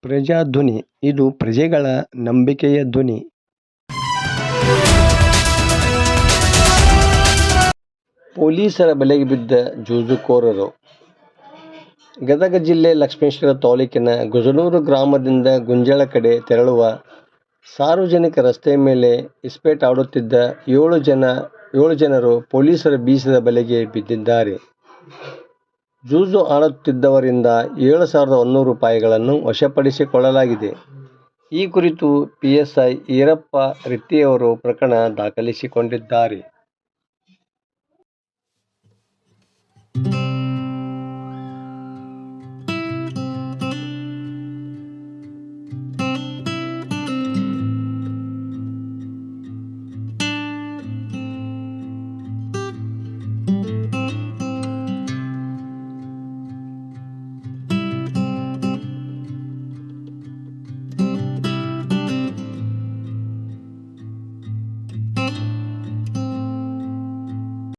ಪ್ರಜಾಧ್ವನಿ ಇದು ಪ್ರಜೆಗಳ ನಂಬಿಕೆಯ ಧ್ವನಿ. ಪೊಲೀಸರ ಬಲೆಗೆ ಬಿದ್ದ ಜೂಜುಕೋರರು. ಗದಗ ಜಿಲ್ಲೆ ಲಕ್ಷ್ಮೇಶ್ವರ ತಾಲೂಕಿನ ಗುಜನೂರು ಗ್ರಾಮದಿಂದ ಗುಂಜಾಳ ಕಡೆ ತೆರಳುವ ಸಾರ್ವಜನಿಕ ರಸ್ತೆಯ ಮೇಲೆ ಇಸ್ಪೀಟ್ ಆಡುತ್ತಿದ್ದ 7 ಜನರು ಪೊಲೀಸರ ಬೀಸಿದ ಬಲೆಗೆ ಬಿದ್ದಿದ್ದಾರೆ. ಜೂಜು ಆಡುತ್ತಿದ್ದವರಿಂದ 7,100 ರೂಪಾಯಿಗಳನ್ನು ವಶಪಡಿಸಿಕೊಳ್ಳಲಾಗಿದೆ. ಈ ಕುರಿತು ಪಿಎಸ್ಐ ಈರಪ್ಪ ರಿಟ್ಟಿಯವರು ಪ್ರಕರಣ ದಾಖಲಿಸಿಕೊಂಡಿದ್ದಾರೆ.